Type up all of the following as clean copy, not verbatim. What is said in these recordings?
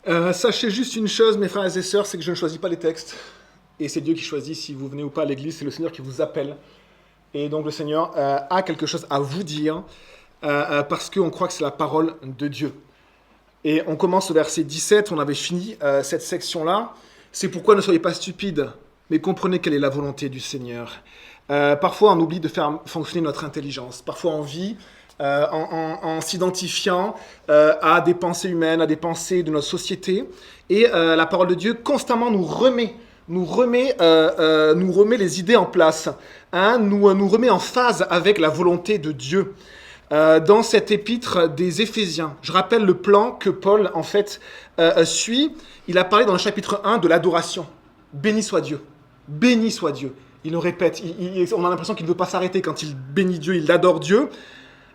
Sachez juste une chose, mes frères et sœurs, c'est que je ne choisis pas les textes. Et c'est Dieu qui choisit si vous venez ou pas à l'église, c'est le Seigneur qui vous appelle. Et donc le Seigneur a quelque chose à vous dire parce qu'on croit que c'est la parole de Dieu. Et on commence au verset 17, on avait fini cette section-là. C'est pourquoi ne soyez pas stupides, mais comprenez quelle est la volonté du Seigneur. Parfois on oublie de faire fonctionner notre intelligence. Parfois on vit en s'identifiant à des pensées humaines, à des pensées de notre société. Et la parole de Dieu constamment nous remet les idées en place, hein, nous remet en phase avec la volonté de Dieu. Dans cet épître des Éphésiens, je rappelle le plan que Paul, en fait, suit. Il a parlé dans le chapitre 1 de l'adoration. Béni soit Dieu. Béni soit Dieu. Il le répète. On a l'impression qu'il ne veut pas s'arrêter quand il bénit Dieu, il adore Dieu.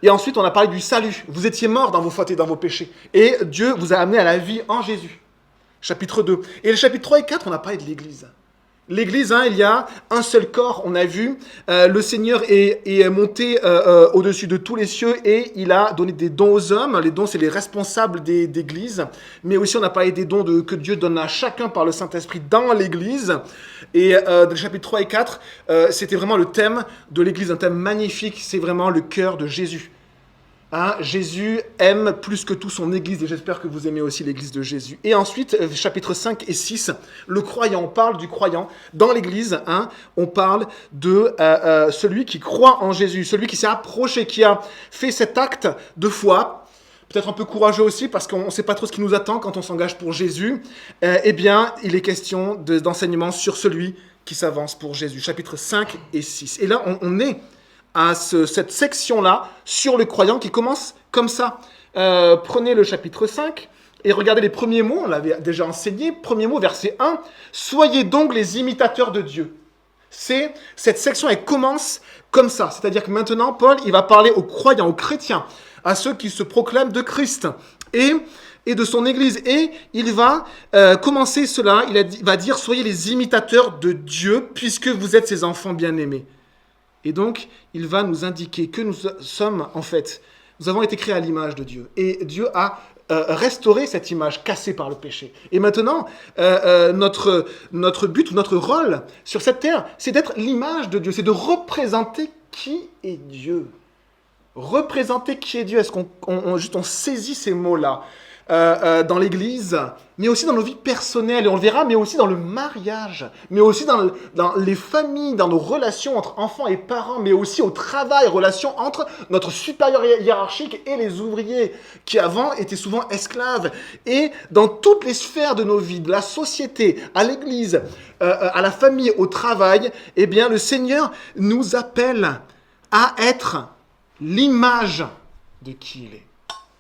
Et ensuite, on a parlé du salut. Vous étiez morts dans vos fautes et dans vos péchés. Et Dieu vous a amené à la vie en Jésus. Chapitre 2. Et le chapitre 3 et 4, on a parlé de l'Église. L'Église, hein, il y a un seul corps, on a vu. Le Seigneur est monté au-dessus de tous les cieux et il a donné des dons aux hommes. Les dons, c'est les responsables d'Église. Mais aussi, on a parlé des dons que Dieu donne à chacun par le Saint-Esprit dans l'Église. Et dans le chapitre 3 et 4, c'était vraiment le thème de l'Église, un thème magnifique. C'est vraiment le cœur de Jésus. Hein, Jésus aime plus que tout son Église et j'espère que vous aimez aussi l'Église de Jésus. Et ensuite, chapitres 5 et 6, le croyant, on parle du croyant. Dans l'Église, hein, on parle de celui qui croit en Jésus, celui qui s'est approché, qui a fait cet acte de foi, peut-être un peu courageux aussi parce qu'on ne sait pas trop ce qui nous attend quand on s'engage pour Jésus. Eh bien, il est question d'enseignement sur celui qui s'avance pour Jésus. Chapitres 5 et 6. Et là, on est à cette section-là sur le croyant qui commence comme ça. Prenez le chapitre 5 et regardez les premiers mots, on l'avait déjà enseigné. Premier mot, verset 1. Soyez donc les imitateurs de Dieu. Cette section, elle commence comme ça. C'est-à-dire que maintenant, Paul, il va parler aux croyants, aux chrétiens, à ceux qui se proclament de Christ et de son Église. Et il va commencer cela, il va dire, soyez les imitateurs de Dieu, puisque vous êtes ses enfants bien-aimés. Et donc, il va nous indiquer que nous sommes, en fait, nous avons été créés à l'image de Dieu. Et Dieu a restauré cette image cassée par le péché. Et maintenant, notre but, notre rôle sur cette terre, c'est d'être l'image de Dieu, c'est de représenter qui est Dieu. Représenter qui est Dieu. Est-ce qu'on saisit ces mots-là dans l'Église, mais aussi dans nos vies personnelles, et on le verra, mais aussi dans le mariage, mais aussi dans les familles, dans nos relations entre enfants et parents, mais aussi au travail, relations entre notre supérieur hiérarchique et les ouvriers, qui avant étaient souvent esclaves, et dans toutes les sphères de nos vies, de la société, à l'Église, à la famille, au travail, eh bien le Seigneur nous appelle à être l'image de qui il est,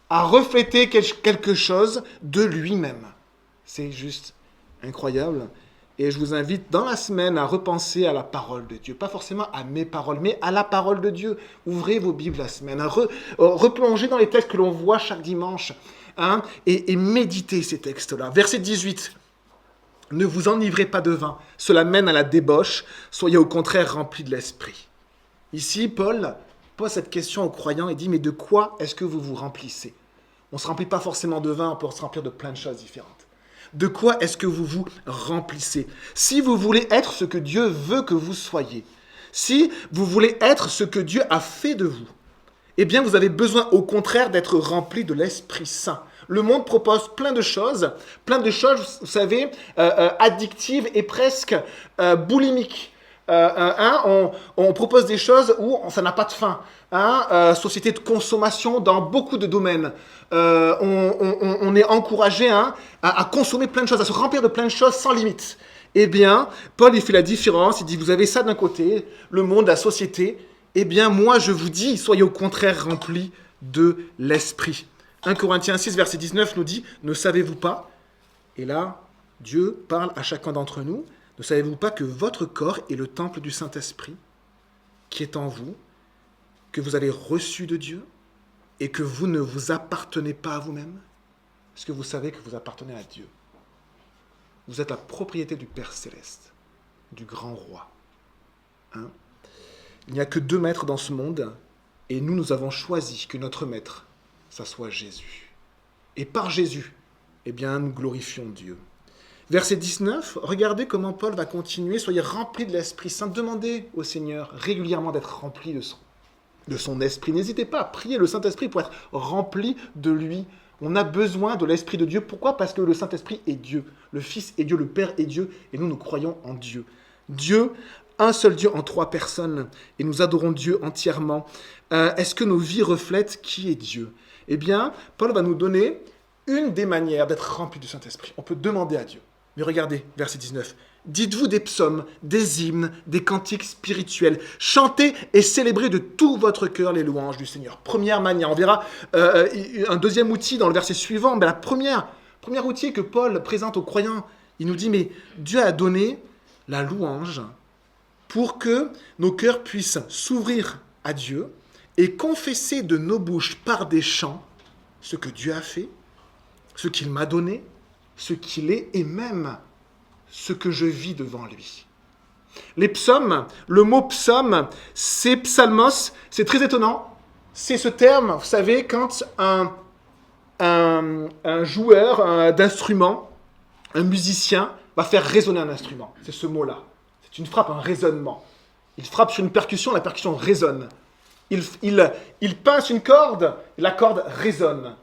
à refléter quelque chose de lui-même. C'est juste incroyable. Et je vous invite dans la semaine à repenser à la parole de Dieu. Pas forcément à mes paroles, mais à la parole de Dieu. Ouvrez vos Bibles la semaine, à replonger dans les textes que l'on voit chaque dimanche, hein, et méditez ces textes-là. Verset 18. Ne vous enivrez pas de vin, cela mène à la débauche, soyez au contraire remplis de l'esprit. Ici, Paul pose cette question aux croyants et dit, mais de quoi est-ce que vous vous remplissez? On ne se remplit pas forcément de vin, on peut se remplir de plein de choses différentes. De quoi est-ce que vous vous remplissez? Si vous voulez être ce que Dieu veut que vous soyez, si vous voulez être ce que Dieu a fait de vous, eh bien vous avez besoin au contraire d'être rempli de l'Esprit Saint. Le monde propose plein de choses, vous savez, addictives et presque boulimiques. On propose des choses où ça n'a pas de fin. Société de consommation dans beaucoup de domaines. On est encouragé à consommer plein de choses, à se remplir de plein de choses sans limite. Eh bien, Paul, il fait la différence. Il dit, vous avez ça d'un côté, le monde, la société. Eh bien, moi, je vous dis, soyez au contraire remplis de l'esprit. 1 Corinthiens 6, verset 19 nous dit, ne savez-vous pas? Et là, Dieu parle à chacun d'entre nous. Ne savez-vous pas que votre corps est le temple du Saint-Esprit qui est en vous, que vous avez reçu de Dieu et que vous ne vous appartenez pas à vous-même? Est-ce que vous savez que vous appartenez à Dieu? Vous êtes la propriété du Père Céleste, du grand roi. Hein? Il n'y a que 2 maîtres dans ce monde et nous avons choisi que notre maître, ça soit Jésus. Et par Jésus, eh bien, nous glorifions Dieu. Verset 19, regardez comment Paul va continuer. Soyez remplis de l'Esprit Saint. Demandez au Seigneur régulièrement d'être rempli de son esprit. N'hésitez pas à prier le Saint-Esprit pour être rempli de lui. On a besoin de l'Esprit de Dieu. Pourquoi ? Parce que le Saint-Esprit est Dieu. Le Fils est Dieu, le Père est Dieu. Et nous croyons en Dieu. Dieu, un seul Dieu en 3 personnes. Et nous adorons Dieu entièrement. Est-ce que nos vies reflètent qui est Dieu ? Eh bien, Paul va nous donner une des manières d'être rempli du Saint-Esprit. On peut demander à Dieu. Mais regardez, verset 19. Dites-vous des psaumes, des hymnes, des cantiques spirituels. Chantez et célébrez de tout votre cœur les louanges du Seigneur. Première manière. On verra un deuxième outil dans le verset suivant. Mais la premier outil que Paul présente aux croyants, il nous dit, mais Dieu a donné la louange pour que nos cœurs puissent s'ouvrir à Dieu et confesser de nos bouches par des chants ce que Dieu a fait, ce qu'il m'a donné, ce qu'il est et même ce que je vis devant lui. Les psaumes, le mot psaume, c'est psalmos, c'est très étonnant. C'est ce terme, vous savez, quand un joueur d'instrument, un musicien, va faire résonner un instrument. C'est ce mot-là. C'est une frappe, un résonnement. Il frappe sur une percussion, la percussion résonne. Il pince une corde, la corde résonne.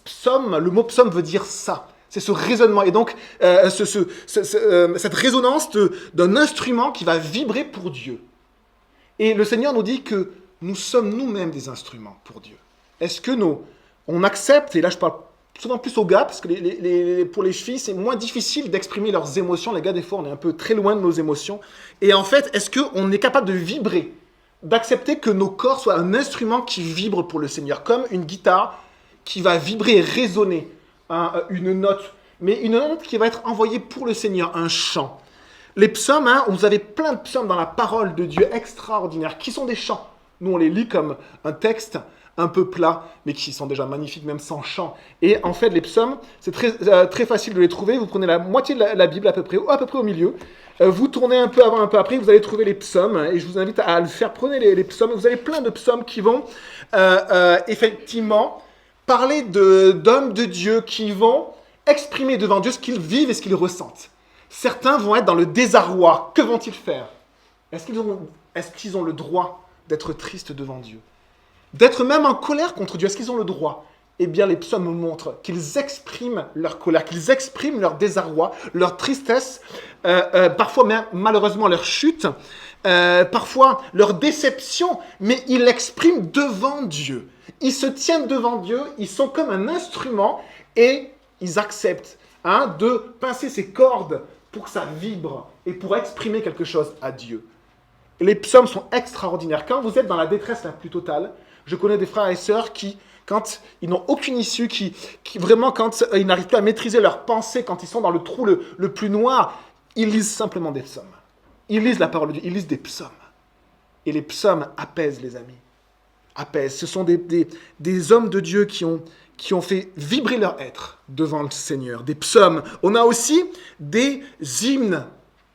Psaume, le mot psaume veut dire ça. C'est ce résonnement. Et donc, cette résonance d'un instrument qui va vibrer pour Dieu. Et le Seigneur nous dit que nous sommes nous-mêmes des instruments pour Dieu. Est-ce que on accepte, et là je parle souvent plus aux gars, parce que pour les filles, c'est moins difficile d'exprimer leurs émotions. Les gars, des fois, on est un peu très loin de nos émotions. Et en fait, est-ce qu'on est capable de vibrer, d'accepter que nos corps soient un instrument qui vibre pour le Seigneur, comme une guitare qui va vibrer et résonner une note, mais une note qui va être envoyée pour le Seigneur, un chant. Les psaumes, vous avez plein de psaumes dans la parole de Dieu extraordinaires, qui sont des chants. Nous, on les lit comme un texte un peu plat, mais qui sont déjà magnifiques, même sans chant. Et en fait, les psaumes, c'est très facile de les trouver. Vous prenez la moitié de la Bible à peu près au milieu. Vous tournez un peu avant, un peu après, vous allez trouver les psaumes. Et je vous invite à le faire. Prenez les psaumes. Vous avez plein de psaumes qui vont effectivement parler d'hommes de Dieu qui vont exprimer devant Dieu ce qu'ils vivent et ce qu'ils ressentent. Certains vont être dans le désarroi. Que vont-ils faire ? Est-ce qu'ils ont le droit d'être tristes devant Dieu ? D'être même en colère contre Dieu ? Est-ce qu'ils ont le droit ? Eh bien, les psaumes montrent qu'ils expriment leur colère, qu'ils expriment leur désarroi, leur tristesse, parfois même, malheureusement, leur chute, parfois leur déception, mais ils l'expriment devant Dieu. Ils se tiennent devant Dieu, ils sont comme un instrument et ils acceptent de pincer ces cordes pour que ça vibre et pour exprimer quelque chose à Dieu. Et les psaumes sont extraordinaires. Quand vous êtes dans la détresse la plus totale, je connais des frères et sœurs qui, quand ils n'ont aucune issue, qui vraiment, quand ils n'arrivent pas à maîtriser leurs pensées, quand ils sont dans le trou le plus noir, ils lisent simplement des psaumes. Ils lisent la parole de Dieu, ils lisent des psaumes. Et les psaumes apaisent, les amis. Apaisent. Ce sont des hommes de Dieu qui ont fait vibrer leur être devant le Seigneur. Des psaumes. On a aussi des hymnes.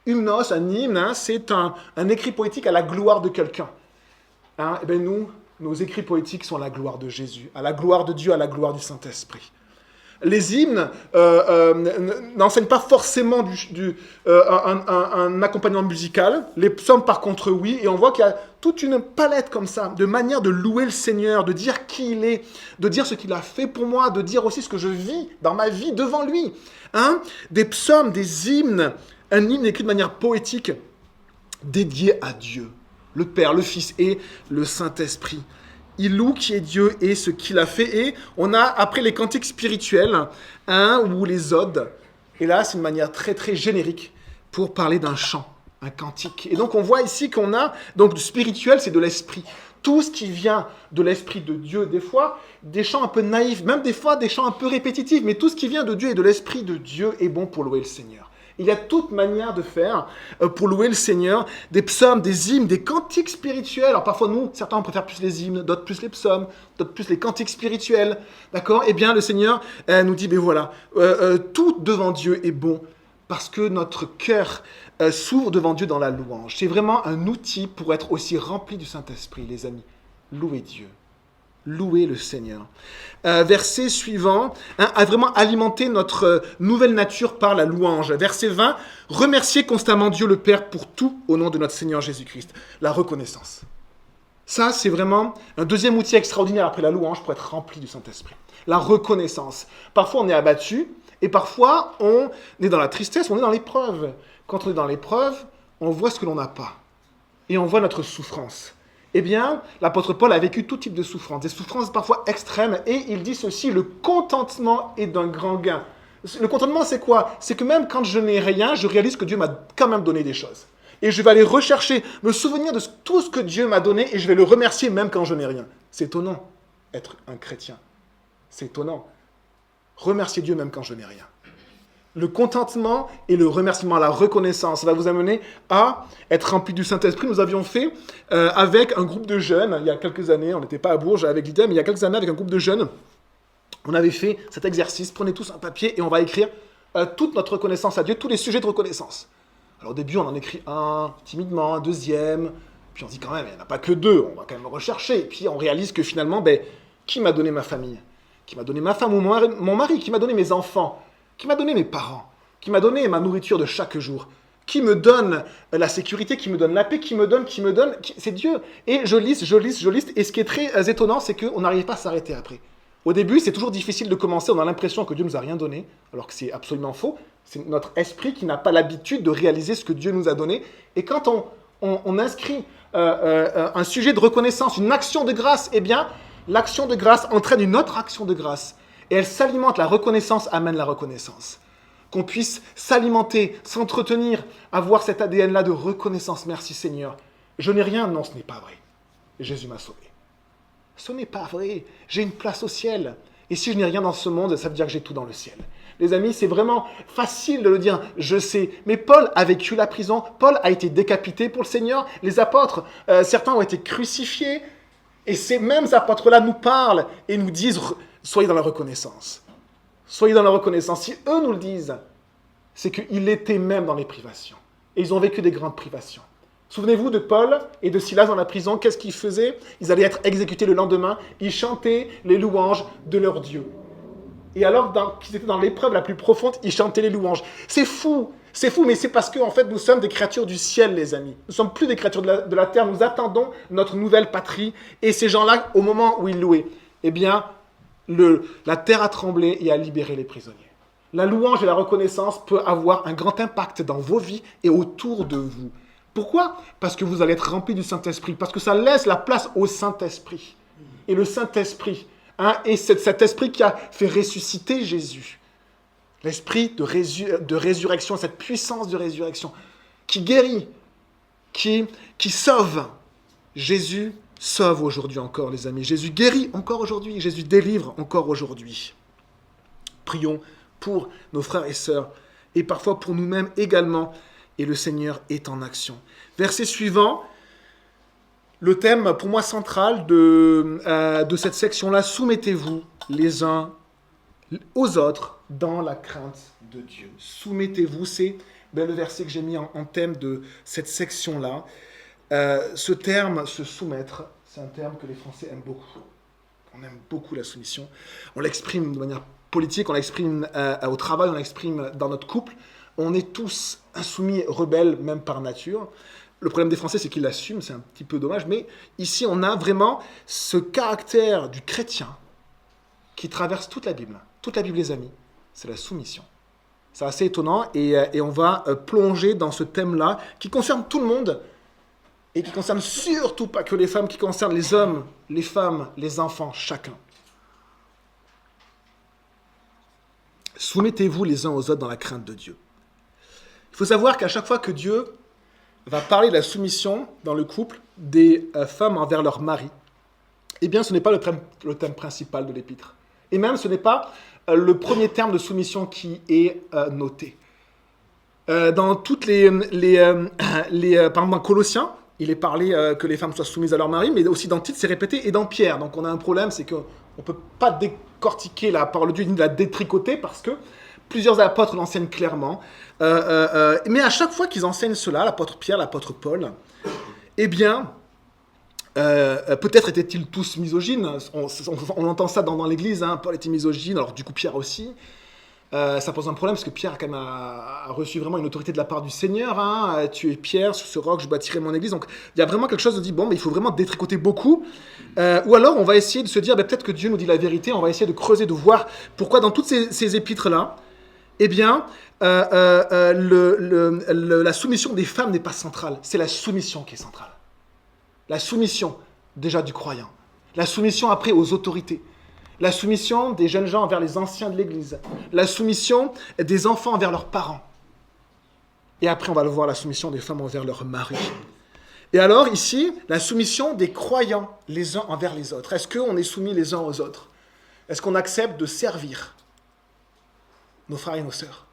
Hymnos, un hymne, c'est un écrit poétique à la gloire de quelqu'un. Et bien nous, nos écrits poétiques sont à la gloire de Jésus, à la gloire de Dieu, à la gloire du Saint-Esprit. Les hymnes n'enseignent pas forcément un accompagnement musical. Les psaumes, par contre, oui. Et on voit qu'il y a toute une palette comme ça, de manières de louer le Seigneur, de dire qui il est, de dire ce qu'il a fait pour moi, de dire aussi ce que je vis dans ma vie devant lui. Des psaumes, des hymnes, un hymne écrit de manière poétique, dédié à Dieu, le Père, le Fils et le Saint-Esprit. Il loue qui est Dieu et ce qu'il a fait. Et on a après les cantiques spirituels, ou les odes. Et là, c'est une manière très très générique pour parler d'un chant, un cantique. Et donc on voit ici qu'on a, donc le spirituel, c'est de l'esprit. Tout ce qui vient de l'esprit de Dieu, des fois, des chants un peu naïfs, même des fois des chants un peu répétitifs, mais tout ce qui vient de Dieu et de l'esprit de Dieu est bon pour louer le Seigneur. Il y a toute manière de faire pour louer le Seigneur, des psaumes, des hymnes, des cantiques spirituels. Alors parfois, nous, certains, on préfère plus les hymnes, d'autres plus les psaumes, d'autres plus les cantiques spirituels. D'accord ? Eh bien, le Seigneur nous dit, voilà, tout devant Dieu est bon parce que notre cœur s'ouvre devant Dieu dans la louange. C'est vraiment un outil pour être aussi rempli du Saint-Esprit, les amis. Louez Dieu. louer le Seigneur. Verset suivant, a vraiment alimenté notre nouvelle nature par la louange. Verset 20, remerciez constamment Dieu le Père pour tout au nom de notre Seigneur Jésus-Christ. La reconnaissance. Ça, c'est vraiment un deuxième outil extraordinaire après la louange pour être rempli du Saint-Esprit. La reconnaissance. Parfois, on est abattu et parfois, on est dans la tristesse, on est dans l'épreuve. Quand on est dans l'épreuve, on voit ce que l'on n'a pas et on voit notre souffrance. Eh bien, l'apôtre Paul a vécu tout type de souffrance, des souffrances parfois extrêmes, et il dit ceci, le contentement est d'un grand gain. Le contentement, c'est quoi? C'est que même quand je n'ai rien, je réalise que Dieu m'a quand même donné des choses. Et je vais aller rechercher, me souvenir de tout ce que Dieu m'a donné, et je vais le remercier même quand je n'ai rien. C'est étonnant, être un chrétien. C'est étonnant. Remercier Dieu même quand je n'ai rien. Le contentement et le remerciement, la reconnaissance, ça va vous amener à être rempli du Saint-Esprit. Nous avions fait avec un groupe de jeunes, il y a quelques années, on n'était pas à Bourges avec Lydia, mais il y a quelques années avec un groupe de jeunes, on avait fait cet exercice, prenez tous un papier et on va écrire toute notre reconnaissance à Dieu, tous les sujets de reconnaissance. Alors au début, on en écrit un timidement, un deuxième, puis on se dit quand même, il n'y en a pas que deux, on va quand même rechercher. Et puis on réalise que finalement, qui m'a donné ma famille? Qui m'a donné ma femme ou mon mari? Qui m'a donné mes enfants? Qui m'a donné mes parents, qui m'a donné ma nourriture de chaque jour, qui me donne la sécurité, qui me donne la paix, qui me donne, c'est Dieu. Et je liste, et ce qui est très étonnant, c'est qu'on n'arrive pas à s'arrêter après. Au début, c'est toujours difficile de commencer, on a l'impression que Dieu nous a rien donné, alors que c'est absolument faux. C'est notre esprit qui n'a pas l'habitude de réaliser ce que Dieu nous a donné. Et quand on inscrit un sujet de reconnaissance, une action de grâce, eh bien, l'action de grâce entraîne une autre action de grâce. Et elle s'alimente, la reconnaissance amène la reconnaissance. Qu'on puisse s'alimenter, s'entretenir, avoir cet ADN-là de reconnaissance. Merci Seigneur. Je n'ai rien, non, ce n'est pas vrai. Jésus m'a sauvé. Ce n'est pas vrai. J'ai une place au ciel. Et si je n'ai rien dans ce monde, ça veut dire que j'ai tout dans le ciel. Les amis, c'est vraiment facile de le dire, je sais. Mais Paul a vécu la prison. Paul a été décapité pour le Seigneur. Les apôtres, certains ont été crucifiés. Et ces mêmes apôtres-là nous parlent et nous disent... Soyez dans la reconnaissance. Soyez dans la reconnaissance. Si eux nous le disent, c'est qu'ils étaient même dans les privations. Et ils ont vécu des grandes privations. Souvenez-vous de Paul et de Silas dans la prison. Qu'est-ce qu'ils faisaient? Ils allaient être exécutés le lendemain. Ils chantaient les louanges de leur Dieu. Et alors qu'ils étaient dans l'épreuve la plus profonde, ils chantaient les louanges. C'est fou, mais c'est parce que en fait, nous sommes des créatures du ciel, les amis. Nous ne sommes plus des créatures de la terre. Nous attendons notre nouvelle patrie. Et ces gens-là, au moment où ils louaient, eh bien, la terre a tremblé et a libéré les prisonniers. La louange et la reconnaissance peuvent avoir un grand impact dans vos vies et autour de vous. Pourquoi? Parce que vous allez être remplis du Saint-Esprit, parce que ça laisse la place au Saint-Esprit. Et le Saint-Esprit, et cet esprit qui a fait ressusciter Jésus, l'esprit de résurrection, cette puissance de résurrection, qui guérit, qui sauve. Jésus sauve aujourd'hui encore, les amis. Jésus guérit encore aujourd'hui. Jésus délivre encore aujourd'hui. Prions pour nos frères et sœurs et parfois pour nous-mêmes également. Et le Seigneur est en action. Verset suivant, le thème pour moi central de cette section-là, soumettez-vous les uns aux autres dans la crainte de Dieu. Soumettez-vous, c'est le verset que j'ai mis en thème de cette section-là. Ce terme, se soumettre, c'est un terme que les Français aiment beaucoup. On aime beaucoup la soumission. On l'exprime de manière politique, on l'exprime au travail, on l'exprime dans notre couple. On est tous insoumis, rebelles, même par nature. Le problème des Français, c'est qu'ils l'assument, c'est un petit peu dommage. Mais ici, on a vraiment ce caractère du chrétien qui traverse toute la Bible. Toute la Bible, les amis, c'est la soumission. C'est assez étonnant et on va plonger dans ce thème-là qui concerne tout le monde. Et qui concerne surtout pas que les femmes, qui concerne les hommes, les femmes, les enfants, chacun. Soumettez-vous les uns aux autres dans la crainte de Dieu. Il faut savoir qu'à chaque fois que Dieu va parler de la soumission dans le couple des femmes envers leur mari, eh bien ce n'est pas le thème principal de l'épître. Et même ce n'est pas le premier terme de soumission qui est noté. Dans toutes par exemple dans Colossiens, il est parlé que les femmes soient soumises à leur mari, mais aussi dans Tite, c'est répété, et dans Pierre. Donc on a un problème, c'est qu'on ne peut pas décortiquer la parole de Dieu, ni la détricoter, parce que plusieurs apôtres l'enseignent clairement. Mais à chaque fois qu'ils enseignent cela, l'apôtre Pierre, l'apôtre Paul, eh bien, Peut-être étaient-ils tous misogynes. On entend ça dans l'Église. Paul était misogyne. Alors du coup Pierre aussi. Ça pose un problème parce que Pierre quand même a reçu vraiment une autorité de la part du Seigneur. Tu es Pierre, sur ce roc je bâtirai mon église. Donc il y a vraiment quelque chose de dit, bon, mais il faut vraiment détricoter beaucoup. Ou alors on va essayer de se dire, peut-être que Dieu nous dit la vérité, on va essayer de creuser, de voir pourquoi dans toutes ces épîtres-là, eh bien, la soumission des femmes n'est pas centrale. C'est la soumission qui est centrale. La soumission déjà du croyant. La soumission après aux autorités. La soumission des jeunes gens envers les anciens de l'Église. La soumission des enfants envers leurs parents. Et après, on va le voir, la soumission des femmes envers leurs maris. Et alors, ici, la soumission des croyants les uns envers les autres. Est-ce qu'on est soumis les uns aux autres? Est-ce qu'on accepte de servir nos frères et nos sœurs?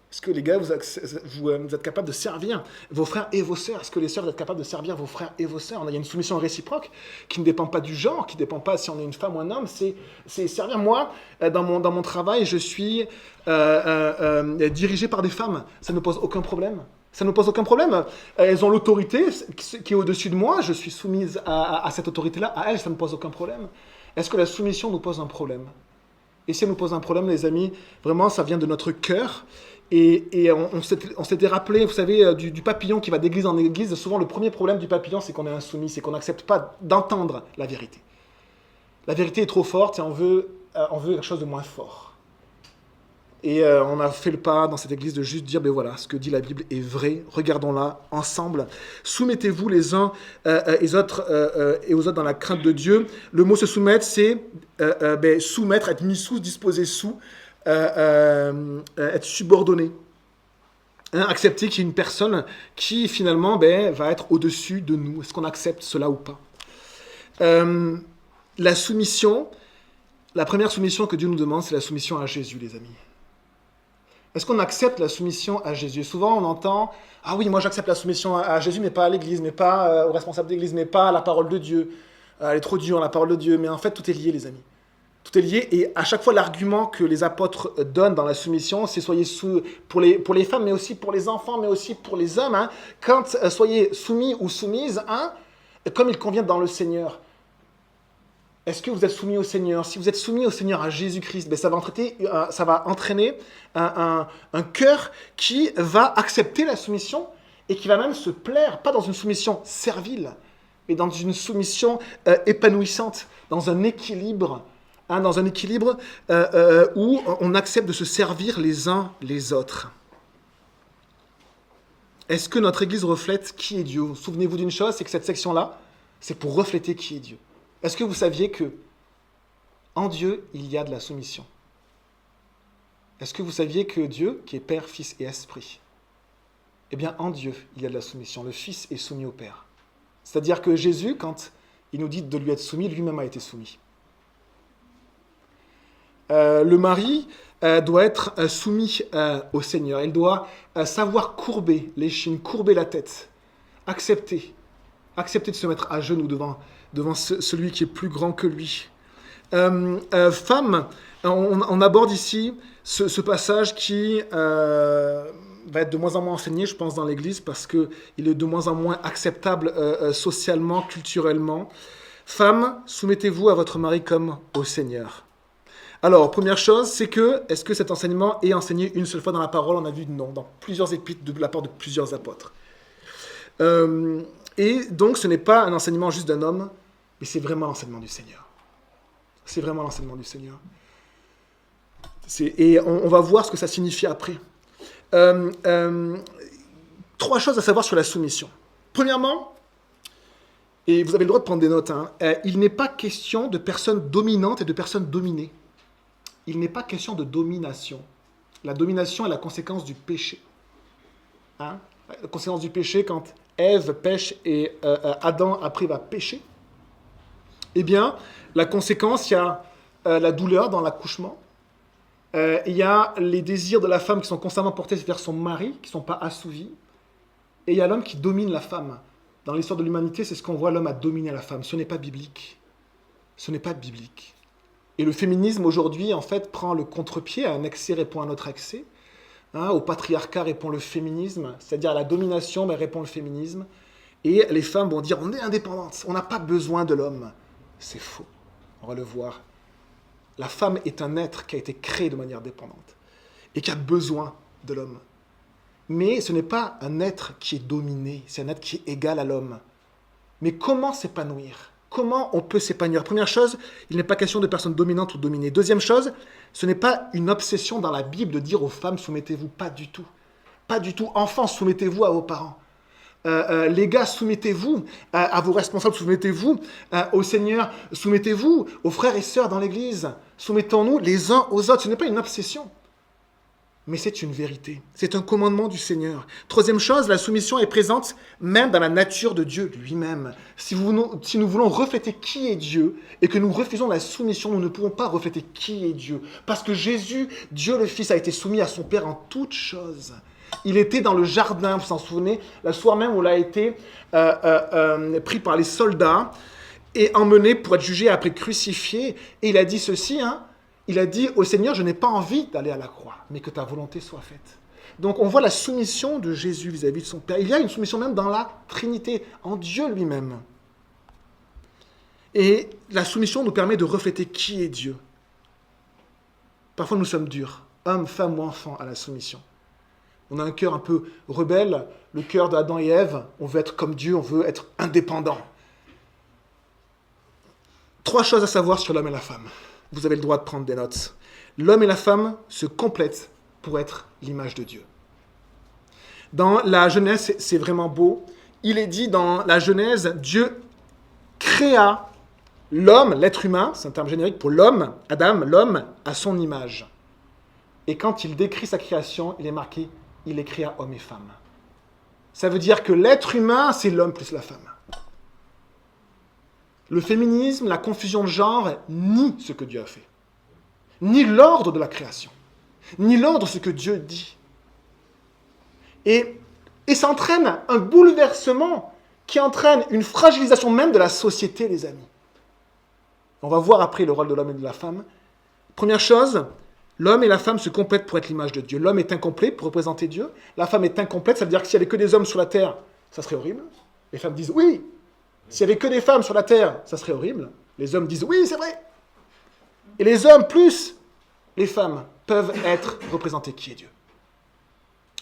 Est-ce que les gars, vous êtes capables de servir vos frères et vos sœurs? Est-ce que les sœurs, vous êtes capables de servir vos frères et vos sœurs? Il y a une soumission réciproque qui ne dépend pas du genre, qui ne dépend pas si on est une femme ou un homme. C'est servir. Moi, dans mon travail, je suis dirigé par des femmes. Ça ne pose aucun problème. Ça ne pose aucun problème. Elles ont l'autorité qui est au-dessus de moi. Je suis soumise à cette autorité-là. À elles, ça ne pose aucun problème. Est-ce que la soumission nous pose un problème? Et si elle nous pose un problème, les amis, vraiment, ça vient de notre cœur. Et on s'était rappelé, vous savez, du papillon qui va d'église en église. Souvent, le premier problème du papillon, c'est qu'on est insoumis, c'est qu'on n'accepte pas d'entendre la vérité. La vérité est trop forte et on veut quelque chose de moins fort. Et on a fait le pas dans cette église de juste dire, voilà, ce que dit la Bible est vrai, regardons-la ensemble. Soumettez-vous les uns et aux autres dans la crainte de Dieu. Le mot se soumettre, c'est soumettre, être mis sous, disposé sous. Être subordonné. Accepter qu'il y ait une personne qui finalement va être au-dessus de nous. Est-ce qu'on accepte cela ou pas? La soumission, la première soumission que Dieu nous demande, c'est la soumission à Jésus, les amis. Est-ce qu'on accepte la soumission à Jésus? Souvent on entend, ah oui, moi j'accepte la soumission à Jésus, mais pas à l'Église, mais pas aux responsables d'Église, mais pas à la parole de Dieu. Elle est trop dure, la parole de Dieu. Mais en fait, tout est lié, les amis. Tout est lié, et à chaque fois, l'argument que les apôtres donnent dans la soumission, c'est soyez pour les femmes, mais aussi pour les enfants, mais aussi pour les hommes. Quand soyez soumis ou soumises, comme il convient dans le Seigneur. Est-ce que vous êtes soumis au Seigneur? Si vous êtes soumis au Seigneur, à Jésus-Christ, ça va entraîner un cœur qui va accepter la soumission et qui va même se plaire, pas dans une soumission servile, mais dans une soumission épanouissante, dans un équilibre. Dans un équilibre où on accepte de se servir les uns les autres. Est-ce que notre Église reflète qui est Dieu? Souvenez-vous d'une chose, c'est que cette section-là, c'est pour refléter qui est Dieu. Est-ce que vous saviez que en Dieu, il y a de la soumission? Est-ce que vous saviez que Dieu, qui est Père, Fils et Esprit, eh bien en Dieu, il y a de la soumission. Le Fils est soumis au Père. C'est-à-dire que Jésus, quand il nous dit de lui être soumis, lui-même a été soumis. Le mari doit être soumis au Seigneur. Il doit savoir courber l'échine, courber la tête, accepter de se mettre à genoux devant celui qui est plus grand que lui. Femme, on aborde ici ce passage qui va être de moins en moins enseigné, je pense, dans l'Église, parce qu'il est de moins en moins acceptable socialement, culturellement. Femme, soumettez-vous à votre mari comme au Seigneur. Alors, première chose, c'est est-ce que cet enseignement est enseigné une seule fois dans la parole? On a vu non, dans plusieurs épîtres de la part de plusieurs apôtres. Et donc, ce n'est pas un enseignement juste d'un homme, mais c'est vraiment l'enseignement du Seigneur. C'est vraiment l'enseignement du Seigneur. Et on va voir ce que ça signifie après. 3 choses à savoir sur la soumission. Premièrement, et vous avez le droit de prendre des notes, il n'est pas question de personnes dominantes et de personnes dominées. Il n'est pas question de domination. La domination est la conséquence du péché. La conséquence du péché, quand Ève pêche et Adam après va pécher, eh bien, la conséquence, il y a la douleur dans l'accouchement, il y a les désirs de la femme qui sont constamment portés vers son mari, qui ne sont pas assouvis, et il y a l'homme qui domine la femme. Dans l'histoire de l'humanité, c'est ce qu'on voit, l'homme a dominé la femme. Ce n'est pas biblique. Ce n'est pas biblique. Et le féminisme, aujourd'hui, en fait, prend le contre-pied. Un excès répond à un autre excès. Au patriarcat répond le féminisme, c'est-à-dire à la domination, répond le féminisme. Et les femmes vont dire, on est indépendantes, on n'a pas besoin de l'homme. C'est faux, on va le voir. La femme est un être qui a été créé de manière dépendante et qui a besoin de l'homme. Mais ce n'est pas un être qui est dominé, c'est un être qui est égal à l'homme. Mais comment s'épanouir ? Comment on peut s'épanouir ? Première chose, il n'est pas question de personnes dominantes ou dominées. Deuxième chose, ce n'est pas une obsession dans la Bible de dire aux femmes, soumettez-vous, pas du tout. Pas du tout. Enfants, soumettez-vous à vos parents. Les gars, soumettez-vous à vos responsables, soumettez-vous au Seigneur, soumettez-vous aux frères et sœurs dans l'Église. Soumettons-nous les uns aux autres. Ce n'est pas une obsession, mais c'est une vérité. C'est un commandement du Seigneur. Troisième chose, la soumission est présente même dans la nature de Dieu lui-même. Si nous voulons refléter qui est Dieu et que nous refusons la soumission, nous ne pouvons pas refléter qui est Dieu. Parce que Jésus, Dieu le Fils, a été soumis à son Père en toutes choses. Il était dans le jardin, vous vous en souvenez, le soir même où il a été pris par les soldats et emmené pour être jugé après crucifié. Et il a dit ceci, il a dit au Seigneur, je n'ai pas envie d'aller à la croix, mais que ta volonté soit faite. Donc on voit la soumission de Jésus vis-à-vis de son Père. Il y a une soumission même dans la Trinité, en Dieu lui-même. Et la soumission nous permet de refléter qui est Dieu. Parfois nous sommes durs, hommes, femmes ou enfants, à la soumission. On a un cœur un peu rebelle, le cœur d'Adam et Ève. On veut être comme Dieu, on veut être indépendant. 3 choses à savoir sur l'homme et la femme. Vous avez le droit de prendre des notes. L'homme et la femme se complètent pour être l'image de Dieu. Dans la Genèse, c'est vraiment beau. Il est dit dans la Genèse, Dieu créa l'homme, l'être humain, c'est un terme générique pour l'homme, Adam, l'homme, à son image. Et quand il décrit sa création, il est marqué il les créa hommes et femmes. Ça veut dire que l'être humain, c'est l'homme plus la femme. Le féminisme, la confusion de genre, nie ce que Dieu a fait. Ni l'ordre de la création. Ni l'ordre de ce que Dieu dit. Et ça entraîne un bouleversement qui entraîne une fragilisation même de la société, les amis. On va voir après le rôle de l'homme et de la femme. Première chose, l'homme et la femme se complètent pour être l'image de Dieu. L'homme est incomplet pour représenter Dieu. La femme est incomplète, ça veut dire que s'il n'y avait que des hommes sur la terre, ça serait horrible. Les femmes disent oui. S'il n'y avait que des femmes sur la terre, ça serait horrible. Les hommes disent oui, c'est vrai. Et les hommes plus les femmes peuvent être représentés qui est Dieu.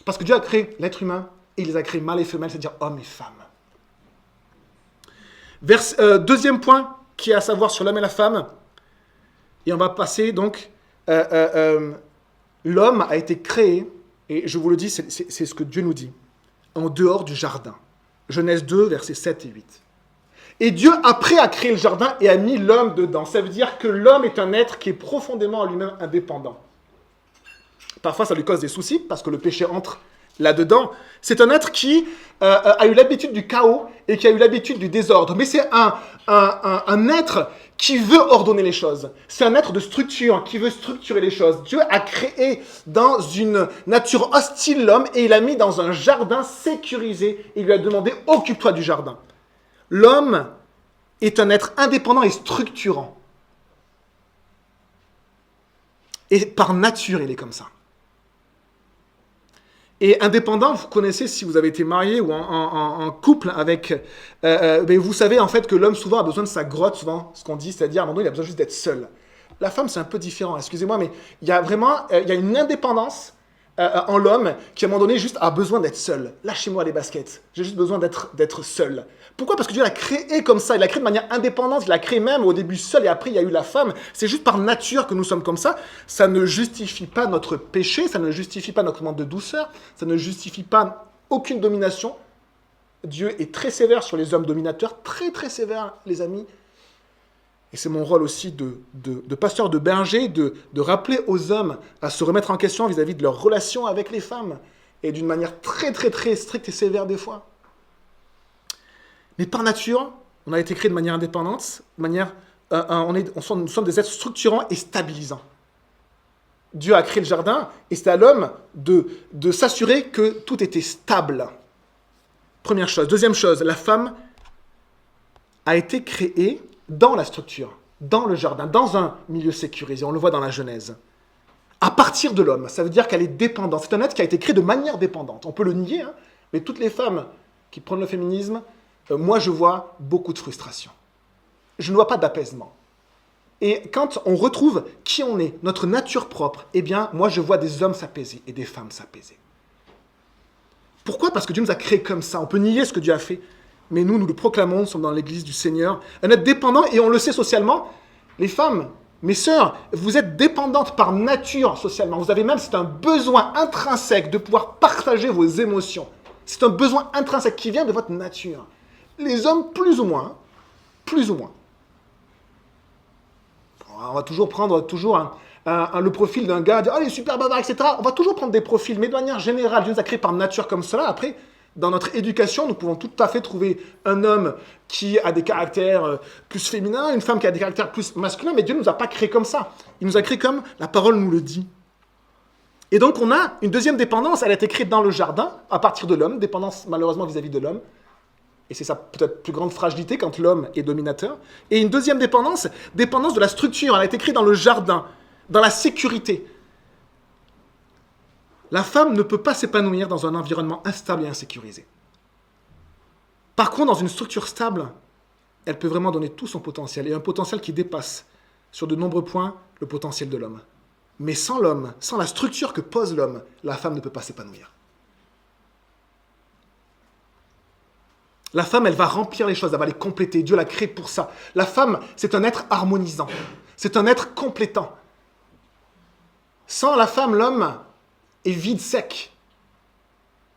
Parce que Dieu a créé l'être humain et il les a créés mâles et femelles, c'est-à-dire hommes et femmes. Deuxième point qui est à savoir sur l'homme et la femme, et on va passer donc... l'homme a été créé, et je vous le dis, c'est ce que Dieu nous dit, en dehors du jardin. Genèse 2, versets 7 et 8. Et Dieu, après, a créé le jardin et a mis l'homme dedans. Ça veut dire que l'homme est un être qui est profondément en lui-même indépendant. Parfois, ça lui cause des soucis, parce que le péché entre là-dedans. C'est un être qui a eu l'habitude du chaos et qui a eu l'habitude du désordre. Mais c'est un être qui veut ordonner les choses. C'est un être de structure qui veut structurer les choses. Dieu a créé dans une nature hostile l'homme et il l'a mis dans un jardin sécurisé. Il lui a demandé « occupe-toi du jardin ». L'homme est un être indépendant et structurant. Et par nature, il est comme ça. Et indépendant, vous connaissez, si vous avez été marié ou en couple avec... mais vous savez en fait que l'homme souvent a besoin de sa grotte, souvent, ce qu'on dit, c'est-à-dire à un moment donné, il a besoin juste d'être seul. La femme, c'est un peu différent, excusez-moi, mais il y a vraiment il y a une indépendance en l'homme qui, à un moment donné, juste a besoin d'être seul. Lâchez-moi les baskets, j'ai juste besoin d'être seul. Pourquoi ? Parce que Dieu l'a créé comme ça, il l'a créé de manière indépendante, il l'a créé même au début seul et après il y a eu la femme. C'est juste par nature que nous sommes comme ça. Ça ne justifie pas notre péché, ça ne justifie pas notre manque de douceur, ça ne justifie pas aucune domination. Dieu est très sévère sur les hommes dominateurs, très très sévère, les amis. Et c'est mon rôle aussi de pasteur, de berger, de rappeler aux hommes à se remettre en question vis-à-vis de leur relation avec les femmes, et d'une manière très très très stricte et sévère des fois. Mais par nature, on a été créé de manière indépendante, nous sommes des êtres structurants et stabilisants. Dieu a créé le jardin, et c'est à l'homme de s'assurer que tout était stable. Première chose. Deuxième chose, la femme a été créée dans la structure, dans le jardin, dans un milieu sécurisé. On le voit dans la Genèse. À partir de l'homme, ça veut dire qu'elle est dépendante. C'est un être qui a été créé de manière dépendante. On peut le nier, mais toutes les femmes qui prennent le féminisme moi je vois beaucoup de frustration. Je ne vois pas d'apaisement. Et quand on retrouve qui on est, notre nature propre, eh bien, moi je vois des hommes s'apaiser et des femmes s'apaiser. Pourquoi ? Parce que Dieu nous a créés comme ça. On peut nier ce que Dieu a fait, mais nous le proclamons, nous sommes dans l'église du Seigneur. On est dépendants et on le sait socialement. Les femmes, mes sœurs, vous êtes dépendantes par nature socialement. Vous avez même, c'est un besoin intrinsèque de pouvoir partager vos émotions. C'est un besoin intrinsèque qui vient de votre nature. Les hommes, plus ou moins. Plus ou moins. On va toujours prendre le profil d'un gars, dire, oh, il est super bavard, etc. On va toujours prendre des profils, mais de manière générale, Dieu nous a créés par nature comme cela. Après, dans notre éducation, nous pouvons tout à fait trouver un homme qui a des caractères plus féminins, une femme qui a des caractères plus masculins, mais Dieu ne nous a pas créés comme ça. Il nous a créés comme la parole nous le dit. Et donc, on a une deuxième dépendance, elle a été créée dans le jardin, à partir de l'homme, dépendance malheureusement vis-à-vis de l'homme. Et c'est sa peut-être plus grande fragilité quand l'homme est dominateur. Et une deuxième dépendance, dépendance de la structure. Elle a été créée dans le jardin, dans la sécurité. La femme ne peut pas s'épanouir dans un environnement instable et insécurisé. Par contre, dans une structure stable, elle peut vraiment donner tout son potentiel, et un potentiel qui dépasse, sur de nombreux points, le potentiel de l'homme. Mais sans l'homme, sans la structure que pose l'homme, la femme ne peut pas s'épanouir. La femme, elle va remplir les choses, elle va les compléter. Dieu l'a créée pour ça. La femme, c'est un être harmonisant. C'est un être complétant. Sans la femme, l'homme est vide, sec.